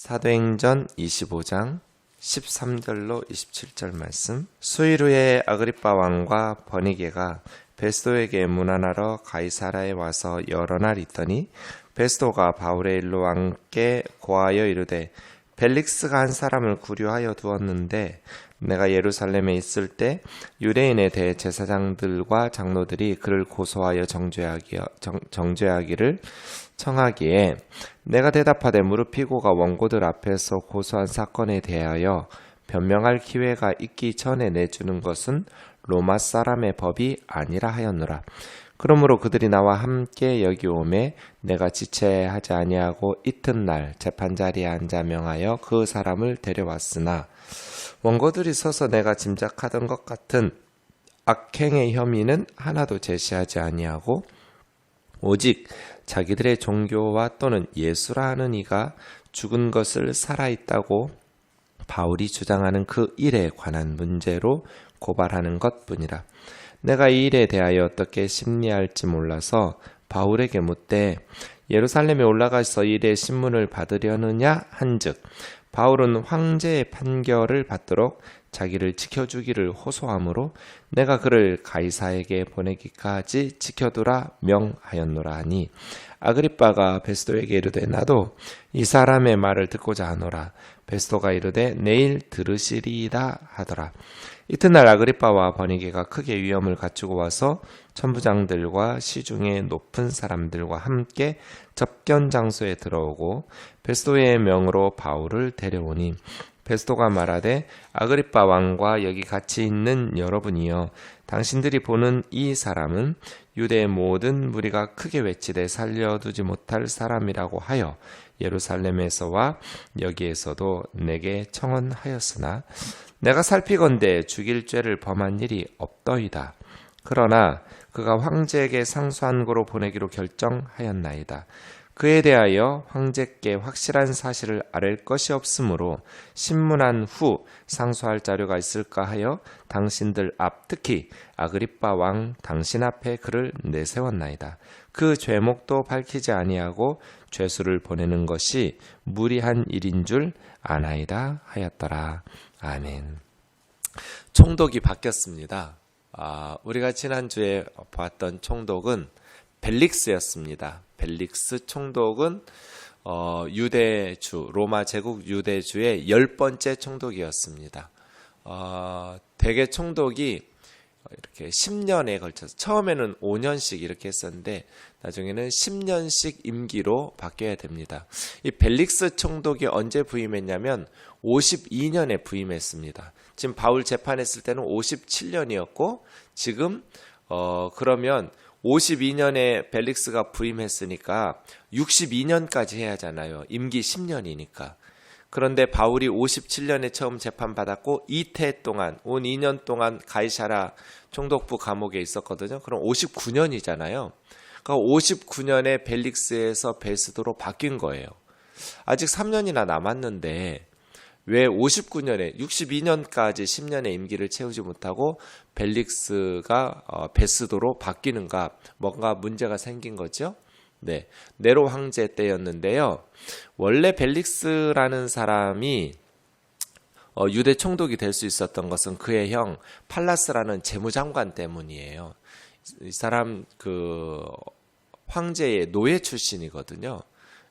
사도행전 25장 13절로 27절 말씀. 수일 후에 아그리빠 왕과 버니게가 베스도에게 문안하러 가이사라에 와서 여러 날 있더니 베스도가 바울의 일로 왕께 고하여 이르되 벨릭스가 한 사람을 구류하여 두었는데 내가 예루살렘에 있을 때 유대인의 대제사장들과 장로들이 그를 고소하여 정죄하기를 청하기에 내가 대답하되 무릎 피고가 원고들 앞에서 고소한 사건에 대하여 변명할 기회가 있기 전에 내주는 것은 로마 사람의 법이 아니라 하였노라. 그러므로 그들이 나와 함께 여기 오매 내가 지체하지 아니하고 이튿날 재판자리에 앉아 명하여 그 사람을 데려왔으나 원고들이 서서 내가 짐작하던 것 같은 악행의 혐의는 하나도 제시하지 아니하고 오직 자기들의 종교와 또는 예수라 하는 이가 죽은 것을 살아있다고 바울이 주장하는 그 일에 관한 문제로 고발하는 것뿐이라. 내가 이 일에 대하여 어떻게 심리할지 몰라서 바울에게 묻되 예루살렘에 올라가서 이 일의 신문을 받으려느냐 한즉 바울은 황제의 판결을 받도록 자기를 지켜주기를 호소하므로 내가 그를 가이사에게 보내기까지 지켜두라 명하였노라 하니 아그리빠가 베스도에게 이르되 나도 이 사람의 말을 듣고자 하노라. 베스도가 이르되 내일 들으시리이다 하더라. 이튿날 아그리빠와 버니게가 크게 위엄을 갖추고 와서 천부장들과 시중의 높은 사람들과 함께 접견 장소에 들어오고 베스도의 명으로 바울을 데려오니 베스도가 말하되 아그리빠 왕과 여기 같이 있는 여러분이여 당신들이 보는 이 사람은 유대의 모든 무리가 크게 외치되 살려두지 못할 사람이라고 하여 예루살렘에서와 여기에서도 내게 청언하였으나 내가 살피건대 죽일 죄를 범한 일이 없더이다. 그러나 그가 황제에게 상소한 고로 보내기로 결정하였나이다. 그에 대하여 황제께 확실한 사실을 아랠 것이 없으므로 신문한 후 상소할 자료가 있을까 하여 당신들 앞 특히 아그리빠 왕 당신 앞에 그를 내세웠나이다. 그 죄목도 밝히지 아니하고 죄수를 보내는 것이 무리한 일인 줄 아나이다 하였더라. 아멘. 총독이 바뀌었습니다. 우리가 지난주에 봤던 총독은 벨릭스였습니다. 벨릭스 총독은 유대주, 로마 제국 유대주의 10번째 총독이었습니다. 대개 총독이 이렇게 10년에 걸쳐서 처음에는 5년씩 이렇게 했었는데 나중에는 10년씩 임기로 바뀌어야 됩니다. 이 벨릭스 총독이 언제 부임했냐면 52년에 부임했습니다. 지금 바울 재판했을 때는 57년이었고 지금 그러면 52년에 벨릭스가 부임했으니까 62년까지 해야 하잖아요. 임기 10년이니까. 그런데 바울이 57년에 처음 재판받았고 이태 동안 온 2년 동안 가이사라 총독부 감옥에 있었거든요. 그럼 59년이잖아요. 그러니까 59년에 벨릭스에서 베스도로 바뀐 거예요. 아직 3년이나 남았는데 왜 59년에 62년까지 10년의 임기를 채우지 못하고 벨릭스가 베스도로 바뀌는가? 뭔가 문제가 생긴 거죠. 네, 네로 황제 때였는데요. 원래 벨릭스라는 사람이 유대 총독이 될 수 있었던 것은 그의 형 팔라스라는 재무장관 때문이에요. 이 사람 황제의 노예 출신이거든요.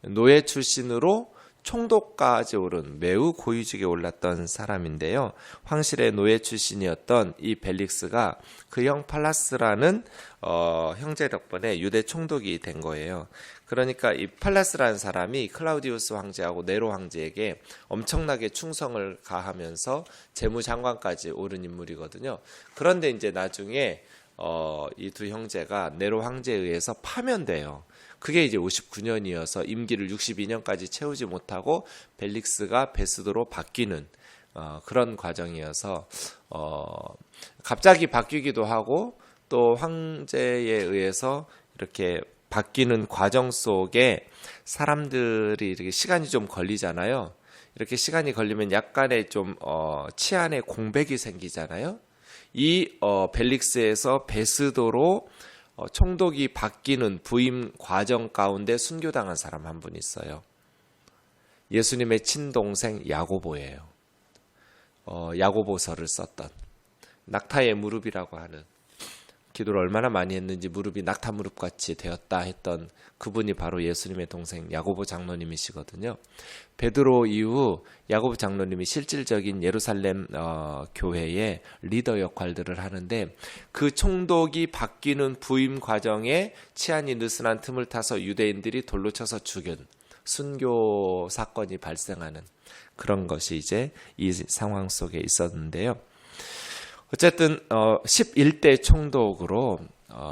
노예 출신으로 총독까지 오른 매우 고위직에 올랐던 사람인데요. 황실의 노예 출신이었던 이 벨릭스가 그 형 팔라스라는 형제 덕분에 유대 총독이 된 거예요. 그러니까 이 팔라스라는 사람이 클라우디우스 황제하고 네로 황제에게 엄청나게 충성을 가하면서 재무장관까지 오른 인물이거든요. 그런데 이제 나중에 이 두 형제가 네로 황제에 의해서 파면돼요. 그게 이제 59년이어서 임기를 62년까지 채우지 못하고 벨릭스가 베스도로 바뀌는 그런 과정이어서 갑자기 바뀌기도 하고 또 황제에 의해서 이렇게 바뀌는 과정 속에 사람들이 이렇게 시간이 좀 걸리잖아요. 이렇게 시간이 걸리면 약간의 좀 치안의 공백이 생기잖아요. 이 벨릭스에서 베스도로 총독이 바뀌는 부임 과정 가운데 순교당한 사람 한 분 있어요. 예수님의 친동생 야고보예요. 야고보서를 썼던 낙타의 무릎이라고 하는, 기도를 얼마나 많이 했는지 무릎이 낙타 무릎같이 되었다 했던 그분이 바로 예수님의 동생 야고보 장로님이시거든요. 베드로 이후 야고보 장로님이 실질적인 예루살렘 교회의 리더 역할들을 하는데, 그 총독이 바뀌는 부임 과정에 치안이 느슨한 틈을 타서 유대인들이 돌로 쳐서 죽인 순교 사건이 발생하는 그런 것이 이제 이 상황 속에 있었는데요. 어쨌든 11대 총독으로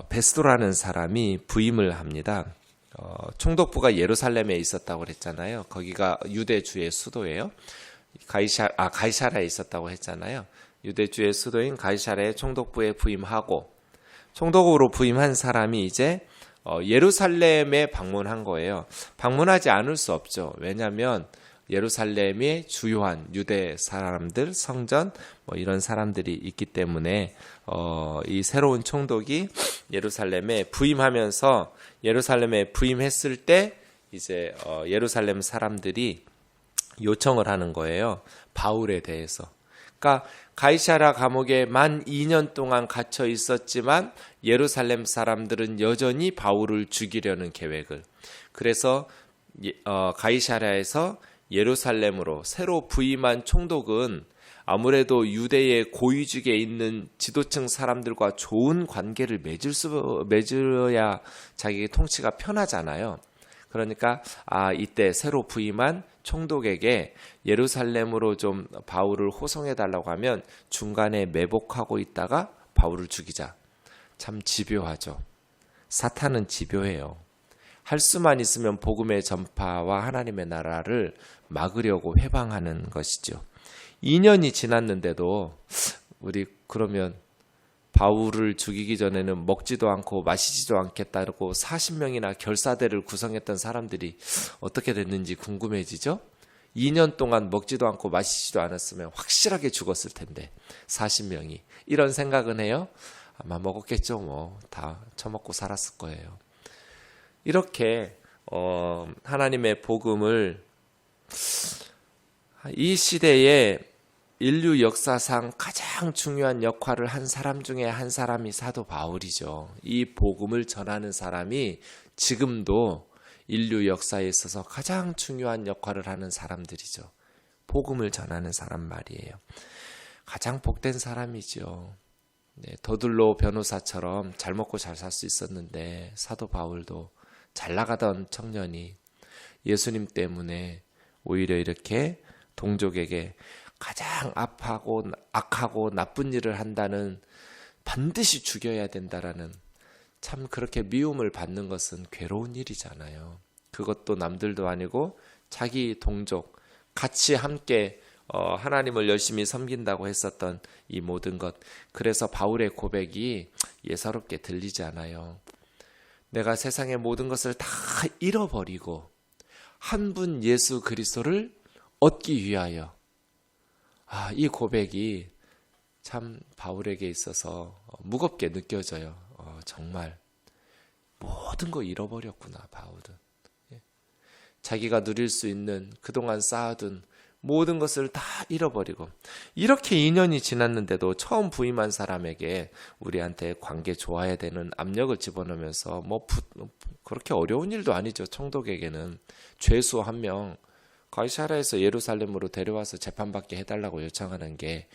베스도라는 사람이 부임을 합니다. 총독부가 예루살렘에 있었다고 그랬잖아요. 거기가 유대주의 수도예요. 가이사랴에 있었다고 했잖아요. 유대주의 수도인 가이사랴의 총독부에 부임하고, 총독으로 부임한 사람이 이제 예루살렘에 방문한 거예요. 방문하지 않을 수 없죠. 왜냐하면 예루살렘의 주요한 유대 사람들, 성전 이런 사람들이 있기 때문에 이 새로운 총독이 예루살렘에 부임하면서, 예루살렘에 부임했을 때 이제 예루살렘 사람들이 요청을 하는 거예요. 바울에 대해서. 그러니까 가이사랴 감옥에 만 2년 동안 갇혀 있었지만 예루살렘 사람들은 여전히 바울을 죽이려는 계획을. 그래서 가이사랴에서 예루살렘으로 새로 부임한 총독은 아무래도 유대의 고위직에 있는 지도층 사람들과 좋은 관계를 맺어야 자기 통치가 편하잖아요. 그러니까 이때 새로 부임한 총독에게 예루살렘으로 좀 바울을 호송해달라고 하면 중간에 매복하고 있다가 바울을 죽이자. 참 집요하죠. 사탄은 집요해요. 할 수만 있으면 복음의 전파와 하나님의 나라를 막으려고 회방하는 것이죠. 2년이 지났는데도 우리 그러면 바울을 죽이기 전에는 먹지도 않고 마시지도 않겠다고 40명이나 결사대를 구성했던 사람들이 어떻게 됐는지 궁금해지죠? 2년 동안 먹지도 않고 마시지도 않았으면 확실하게 죽었을 텐데 40명이 이런 생각은 해요? 아마 먹었겠죠. 뭐 다 처먹고 살았을 거예요. 이렇게 하나님의 복음을 이 시대에 인류 역사상 가장 중요한 역할을 한 사람 중에 한 사람이 사도 바울이죠. 이 복음을 전하는 사람이 지금도 인류 역사에 있어서 가장 중요한 역할을 하는 사람들이죠. 복음을 전하는 사람 말이에요. 가장 복된 사람이죠. 더둘로 변호사처럼 잘 먹고 잘 살 수 있었는데 사도 바울도 잘 나가던 청년이 예수님 때문에 오히려 이렇게 동족에게 가장 악하고 나쁜 일을 한다는, 반드시 죽여야 된다라는, 참 그렇게 미움을 받는 것은 괴로운 일이잖아요. 그것도 남들도 아니고 자기 동족, 같이 함께 하나님을 열심히 섬긴다고 했었던 이 모든 것. 그래서 바울의 고백이 예사롭게 들리지 않아요. 내가 세상의 모든 것을 다 잃어버리고 한 분 예수 그리스도를 얻기 위하여. 이 고백이 참 바울에게 있어서 무겁게 느껴져요. 정말 모든 거 잃어버렸구나, 바울은. 자기가 누릴 수 있는 그동안 쌓아둔 모든 것을 다 잃어버리고, 이렇게 2년이 지났는데도 처음 부임한 사람에게 우리한테 관계 좋아야 되는 압력을 집어넣으면서 그렇게 어려운 일도 아니죠. 총독에게는 죄수 1명 가이사랴에서 예루살렘으로 데려와서 재판받게 해달라고 요청하는 게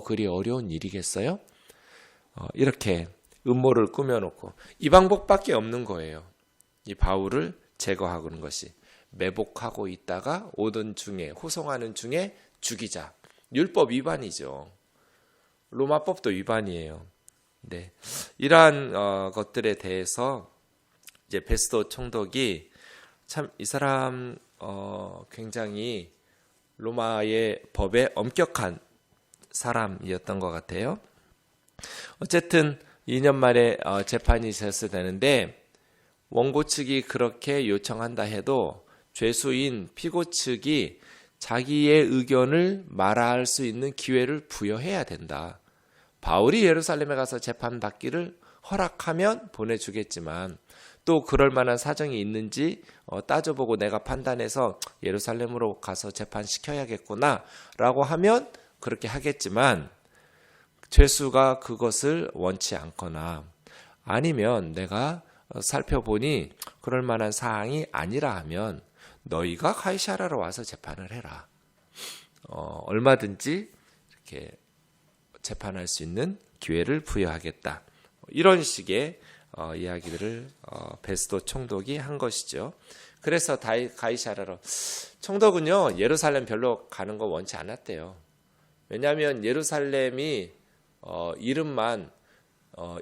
그리 어려운 일이겠어요? 이렇게 음모를 꾸며놓고 이 방법밖에 없는 거예요. 이 바울을 제거하는 것이. 매복하고 있다가 오던 중에, 호송하는 중에 죽이자. 율법 위반이죠. 로마법도 위반이에요. 네, 이러한 것들에 대해서 이제 베스도 총독이 참 이 사람 굉장히 로마의 법에 엄격한 사람이었던 것 같아요. 어쨌든 2년 만에 재판이 되는데 원고 측이 그렇게 요청한다 해도 죄수인 피고 측이 자기의 의견을 말할 수 있는 기회를 부여해야 된다. 바울이 예루살렘에 가서 재판받기를 허락하면 보내주겠지만 또 그럴 만한 사정이 있는지 따져보고 내가 판단해서 예루살렘으로 가서 재판시켜야겠구나 라고 하면 그렇게 하겠지만, 죄수가 그것을 원치 않거나 아니면 내가 살펴보니 그럴 만한 사항이 아니라 하면 너희가 가이사랴로 와서 재판을 해라. 얼마든지 이렇게 재판할 수 있는 기회를 부여하겠다. 이런 식의 이야기들을 베스도 총독이 한 것이죠. 그래서 가이사랴로, 총독은요 예루살렘 별로 가는 거 원치 않았대요. 왜냐하면 예루살렘이 이름만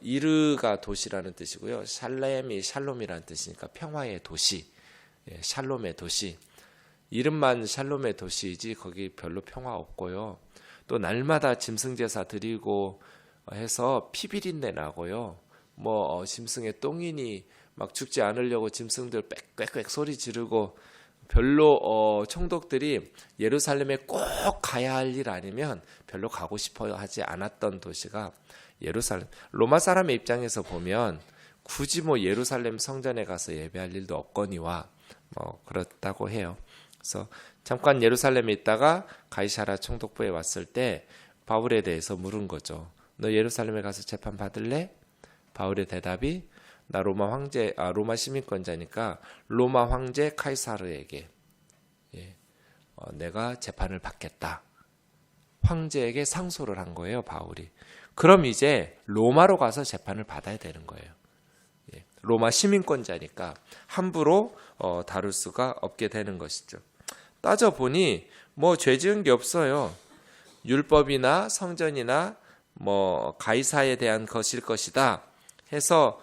이르가 도시라는 뜻이고요, 샬렘이 샬롬이라는 뜻이니까 평화의 도시, 샬롬의 도시. 이름만 샬롬의 도시이지 거기 별로 평화 없고요. 또 날마다 짐승제사 드리고 해서 피비린내 나고요. 짐승의 똥이니 막 죽지 않으려고 짐승들 꽥꽥꽥 소리 지르고, 별로 총독들이 예루살렘에 꼭 가야 할 일 아니면 별로 가고 싶어 하지 않았던 도시가 예루살렘. 로마 사람의 입장에서 보면 굳이 예루살렘 성전에 가서 예배할 일도 없거니와 그렇다고 해요. 그래서 잠깐 예루살렘에 있다가 가이사랴 총독부에 왔을 때 바울에 대해서 물은 거죠. 너 예루살렘에 가서 재판 받을래? 바울의 대답이, 나 로마 시민권자니까 로마 황제 카이사르에게 내가 재판을 받겠다. 황제에게 상소를 한 거예요, 바울이. 그럼 이제 로마로 가서 재판을 받아야 되는 거예요. 로마 시민권자니까 함부로 다룰 수가 없게 되는 것이죠. 따져보니 죄 지은 게 없어요. 율법이나 성전이나 가이사에 대한 것일 것이다 해서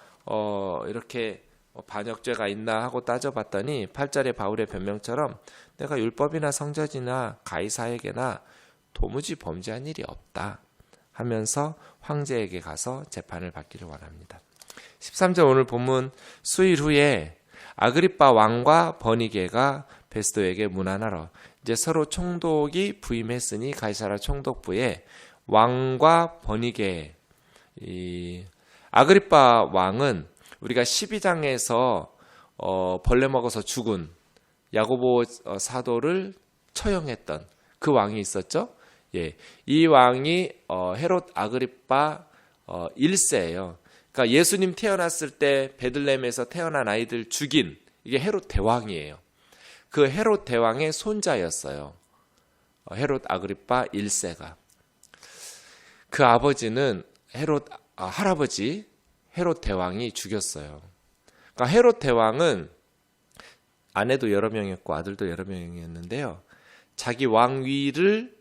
이렇게 반역죄가 있나 하고 따져봤더니 8절의 바울의 변명처럼 내가 율법이나 성전이나 가이사에게나 도무지 범죄한 일이 없다 하면서 황제에게 가서 재판을 받기를 원합니다. 13절 오늘 본문 수일 후에 아그리빠 왕과 버니게가 베스도에게 문안하러, 이제 서로 총독이 부임했으니 가이사랴 총독부에 왕과 버니게, 아그리빠 왕은 우리가 12장에서 벌레 먹어서 죽은 야고보 사도를 처형했던 그 왕이 있었죠. 이 왕이 헤롯 아그리빠 1세예요. 그러니까 예수님 태어났을 때 베들레헴에서 태어난 아이들 죽인, 이게 헤롯 대왕이에요. 그 헤롯 대왕의 손자였어요. 헤롯 아그리빠 1세가. 그 아버지는 할아버지 헤롯 대왕이 죽였어요. 그러니까 헤롯 대왕은 아내도 여러 명이었고 아들도 여러 명이었는데요. 자기 왕위를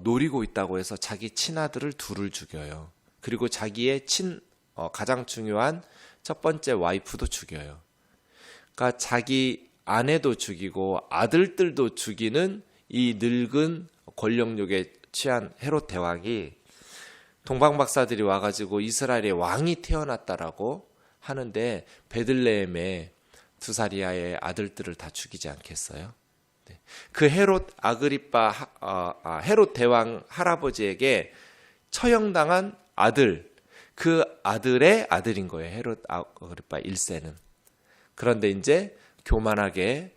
노리고 있다고 해서 자기 친아들을 둘을 죽여요. 그리고 자기의 가장 중요한 첫 번째 와이프도 죽여요. 그러니까 자기 아내도 죽이고 아들들도 죽이는 이 늙은 권력욕에 취한 헤롯 대왕이, 동방박사들이 와가지고 이스라엘의 왕이 태어났다라고 하는데 베들레헴에 두사리아의 아들들을 다 죽이지 않겠어요? 그 헤롯 헤롯 대왕 할아버지에게 처형당한 아들, 그 아들의 아들인 거예요. 헤롯 아그리빠 1세는. 그런데 이제 교만하게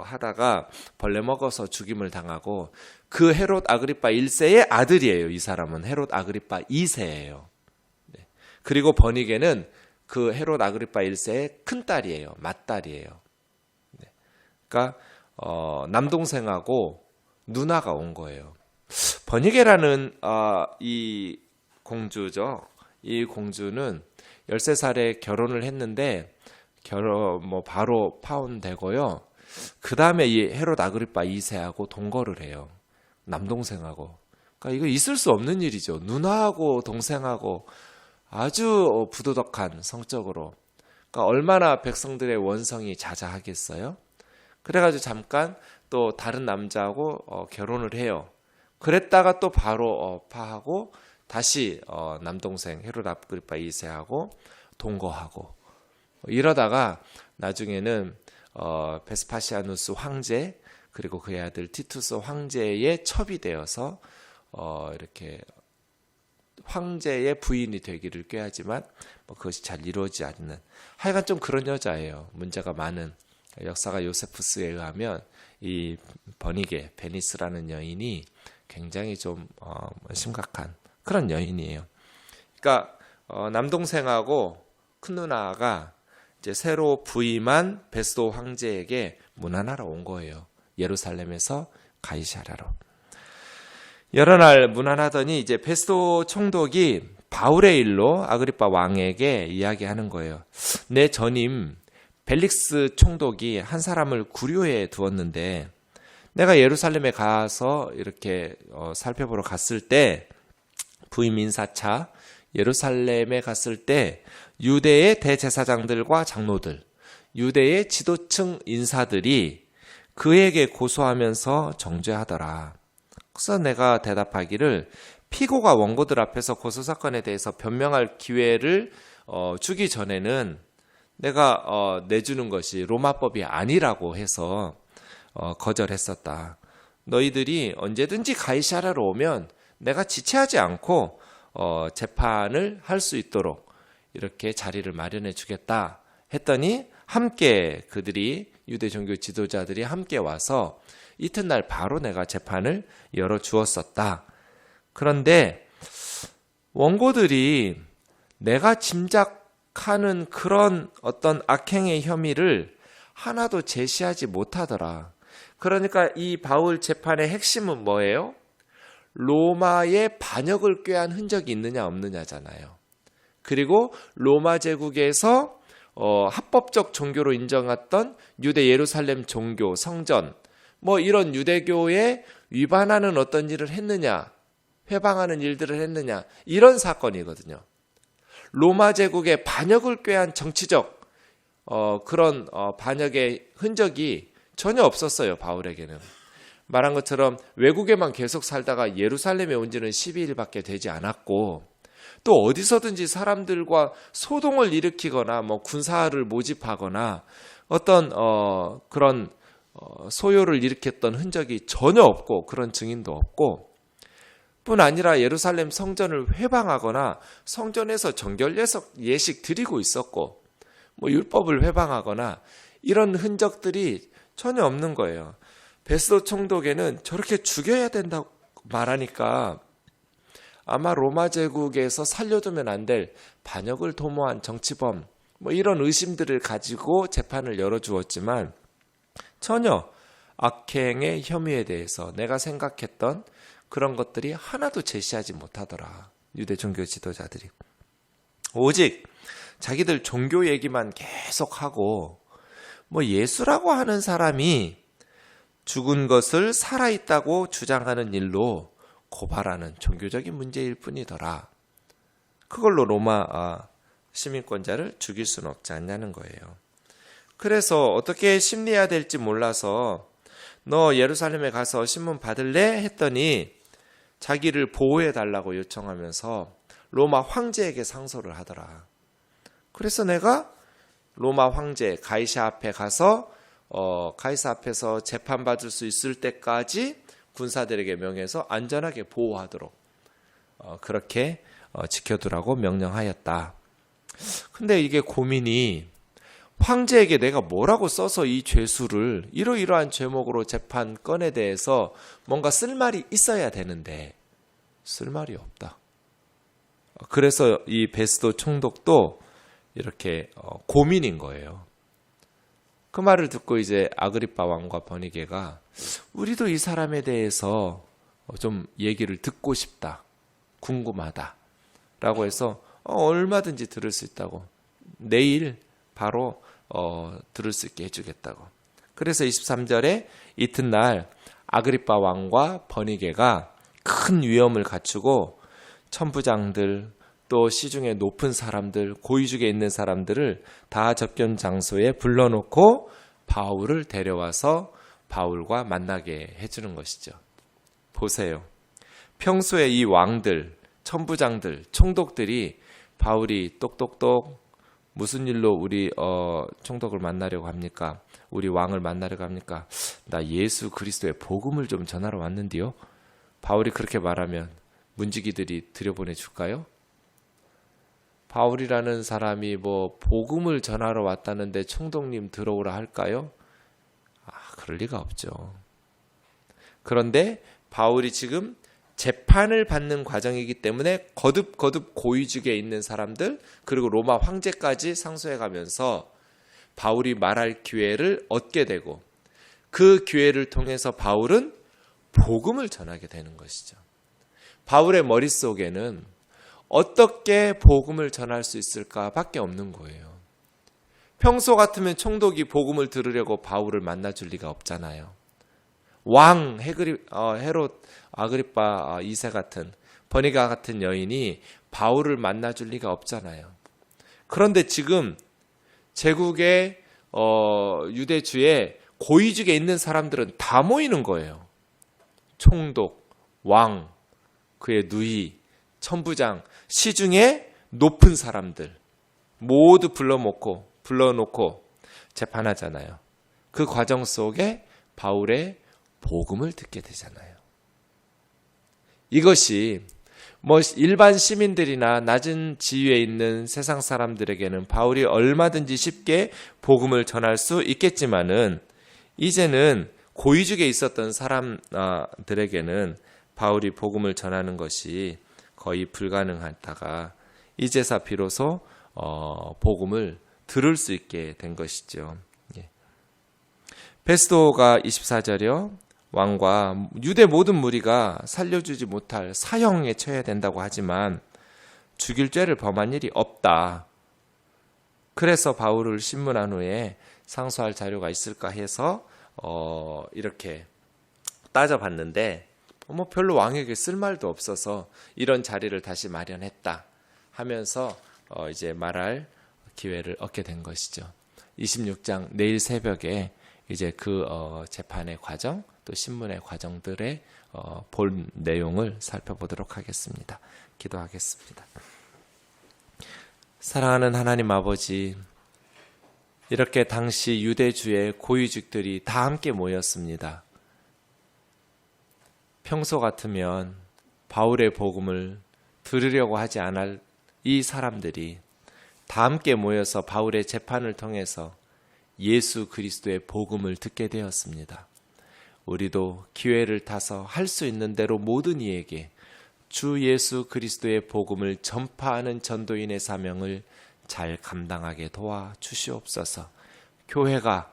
하다가 벌레 먹어서 죽임을 당하고, 그 헤롯 아그리빠 1세의 아들이에요. 이 사람은 헤롯 아그리빠 2세예요. 그리고 버니게는 그 헤롯 아그리빠 1세의 큰딸이에요. 맏딸이에요. 그러니까 남동생하고 누나가 온 거예요. 버니게라는 이 공주죠. 이 공주는 13살에 결혼을 했는데 바로 파혼되고요. 그 다음에 이 헤롯 아그리빠 2세하고 동거를 해요. 남동생하고. 그러니까 이거 있을 수 없는 일이죠. 누나하고 동생하고 아주 부도덕한 성적으로. 그러니까 얼마나 백성들의 원성이 자자하겠어요. 그래가지고 잠깐 또 다른 남자하고 결혼을 해요. 그랬다가 또 바로 파하고 다시 남동생 헤롯 아그리빠 2세하고 동거하고, 이러다가 나중에는 베스파시아누스 황제 그리고 그의 아들 티투스 황제의 첩이 되어서 이렇게 황제의 부인이 되기를 꾀하지만 뭐 그것이 잘 이루어지지 않는, 하여간 좀 그런 여자예요. 문제가 많은. 역사가 요세푸스에 의하면 이 버니게 베니스라는 여인이 굉장히 좀 심각한 그런 여인이에요. 그러니까 남동생하고 큰 누나가 이제 새로 부임한 베스도 황제에게 문안하러 온 거예요. 예루살렘에서 가이사랴로. 여러 날 문안하더니 이제 베스도 총독이 바울의 일로 아그리빠 왕에게 이야기하는 거예요. 내 전임 벨릭스 총독이 한 사람을 구류해 두었는데 내가 예루살렘에 가서 이렇게 살펴보러 갔을 때, 부임 인사차 예루살렘에 갔을 때 유대의 대제사장들과 장로들, 유대의 지도층 인사들이 그에게 고소하면서 정죄하더라. 그래서 내가 대답하기를, 피고가 원고들 앞에서 고소사건에 대해서 변명할 기회를 주기 전에는 내가 내주는 것이 로마법이 아니라고 해서 거절했었다. 너희들이 언제든지 가이사랴로 오면 내가 지체하지 않고 재판을 할 수 있도록 이렇게 자리를 마련해 주겠다 했더니, 함께 그들이, 유대 종교 지도자들이 함께 와서 이튿날 바로 내가 재판을 열어 주었었다. 그런데 원고들이 내가 짐작하는 그런 어떤 악행의 혐의를 하나도 제시하지 못하더라. 그러니까 이 바울 재판의 핵심은 뭐예요? 로마의 반역을 꾀한 흔적이 있느냐 없느냐잖아요. 그리고 로마 제국에서 합법적 종교로 인정했던 유대 예루살렘 종교, 성전, 뭐 이런 유대교에 위반하는 어떤 일을 했느냐, 회방하는 일들을 했느냐, 이런 사건이거든요. 로마 제국의 반역을 꾀한 정치적 그런 반역의 흔적이 전혀 없었어요. 바울에게는. 말한 것처럼 외국에만 계속 살다가 예루살렘에 온 지는 12일밖에 되지 않았고, 또 어디서든지 사람들과 소동을 일으키거나 뭐 군사를 모집하거나 어떤 그런 소요를 일으켰던 흔적이 전혀 없고, 그런 증인도 없고, 뿐 아니라 예루살렘 성전을 회방하거나 성전에서 정결 예식 드리고 있었고, 뭐 율법을 회방하거나 이런 흔적들이 전혀 없는 거예요. 베스도 총독에는 저렇게 죽여야 된다고 말하니까 아마 로마 제국에서 살려두면 안 될 반역을 도모한 정치범, 뭐 이런 의심들을 가지고 재판을 열어주었지만 전혀 악행의 혐의에 대해서 내가 생각했던 그런 것들이 하나도 제시하지 못하더라. 유대 종교 지도자들이. 오직 자기들 종교 얘기만 계속하고, 뭐 예수라고 하는 사람이 죽은 것을 살아있다고 주장하는 일로 고발하는 종교적인 문제일 뿐이더라. 그걸로 로마 시민권자를 죽일 수는 없지 않냐는 거예요. 그래서 어떻게 심리해야 될지 몰라서 너 예루살렘에 가서 신문 받을래? 했더니 자기를 보호해 달라고 요청하면서 로마 황제에게 상소를 하더라. 그래서 내가 로마 황제 가이사 앞에 가서 가이사 앞에서 재판받을 수 있을 때까지 군사들에게 명해서 안전하게 보호하도록 그렇게 지켜두라고 명령하였다. 근데 이게 고민이, 황제에게 내가 뭐라고 써서 이 죄수를 이러이러한 죄목으로 재판건에 대해서 뭔가 쓸 말이 있어야 되는데 쓸 말이 없다. 그래서 이 베스도 총독도 이렇게 고민인 거예요. 그 말을 듣고 이제 아그리빠 왕과 버니게가 우리도 이 사람에 대해서 좀 얘기를 듣고 싶다, 궁금하다 라고 해서 얼마든지 들을 수 있다고, 내일 바로 들을 수 있게 해주겠다고. 그래서 23절에 이튿날 아그리빠 왕과 버니게가 큰 위엄을 갖추고 천부장들, 또 시중에 높은 사람들, 고위직에 있는 사람들을 다 접견 장소에 불러놓고 바울을 데려와서 바울과 만나게 해주는 것이죠. 보세요. 평소에 이 왕들, 천부장들, 총독들이 바울이 똑똑똑 무슨 일로 우리 총독을 만나려고 합니까? 우리 왕을 만나려고 합니까? 나 예수 그리스도의 복음을 좀 전하러 왔는데요. 바울이 그렇게 말하면 문지기들이 들여보내 줄까요? 바울이라는 사람이 복음을 전하러 왔다는데 총독님 들어오라 할까요? 그럴 리가 없죠. 그런데 바울이 지금 재판을 받는 과정이기 때문에 거듭 고위직에 있는 사람들, 그리고 로마 황제까지 상소해 가면서 바울이 말할 기회를 얻게 되고, 그 기회를 통해서 바울은 복음을 전하게 되는 것이죠. 바울의 머릿속에는 어떻게 복음을 전할 수 있을까 밖에 없는 거예요. 평소 같으면 총독이 복음을 들으려고 바울을 만나줄 리가 없잖아요. 왕 헤롯 아그리파 2세 같은, 버니가 같은 여인이 바울을 만나줄 리가 없잖아요. 그런데 지금 제국의 유대주의 고위직에 있는 사람들은 다 모이는 거예요. 총독, 왕, 그의 누이, 천부장, 시중에 높은 사람들 모두 불러놓고 재판하잖아요. 그 과정 속에 바울의 복음을 듣게 되잖아요. 이것이 일반 시민들이나 낮은 지위에 있는 세상 사람들에게는 바울이 얼마든지 쉽게 복음을 전할 수 있겠지만은, 이제는 고위직에 있었던 사람들에게는 바울이 복음을 전하는 것이 거의 불가능하다가 이제서 비로소 복음을 들을 수 있게 된 것이죠. 베스도가 24절이요. 왕과 유대 모든 무리가 살려주지 못할 사형에 처해야 된다고 하지만 죽일 죄를 범한 일이 없다. 그래서 바울을 신문한 후에 상소할 자료가 있을까 해서 이렇게 따져봤는데 별로 왕에게 쓸 말도 없어서 이런 자리를 다시 마련했다 하면서 이제 말할 기회를 얻게 된 것이죠. 26장 내일 새벽에 이제 그 재판의 과정, 또 신문의 과정들의 본 내용을 살펴보도록 하겠습니다. 기도하겠습니다. 사랑하는 하나님 아버지, 이렇게 당시 유대주의 고위직들이 다 함께 모였습니다. 평소 같으면 바울의 복음을 들으려고 하지 않을 이 사람들이 다 함께 모여서 바울의 재판을 통해서 예수 그리스도의 복음을 듣게 되었습니다. 우리도 기회를 타서 할 수 있는 대로 모든 이에게 주 예수 그리스도의 복음을 전파하는 전도인의 사명을 잘 감당하게 도와주시옵소서. 교회가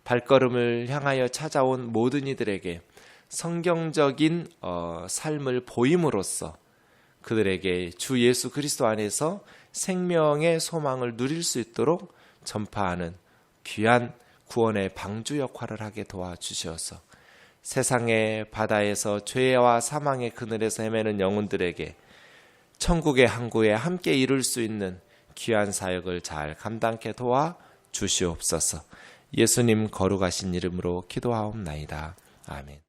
발걸음을 향하여 찾아온 모든 이들에게 성경적인 삶을 보임으로써 그들에게 주 예수 그리스도 안에서 생명의 소망을 누릴 수 있도록 전파하는 귀한 구원의 방주 역할을 하게 도와주셔서 세상의 바다에서 죄와 사망의 그늘에서 헤매는 영혼들에게 천국의 항구에 함께 이룰 수 있는 귀한 사역을 잘 감당케 도와주시옵소서. 예수님 거룩하신 이름으로 기도하옵나이다. 아멘.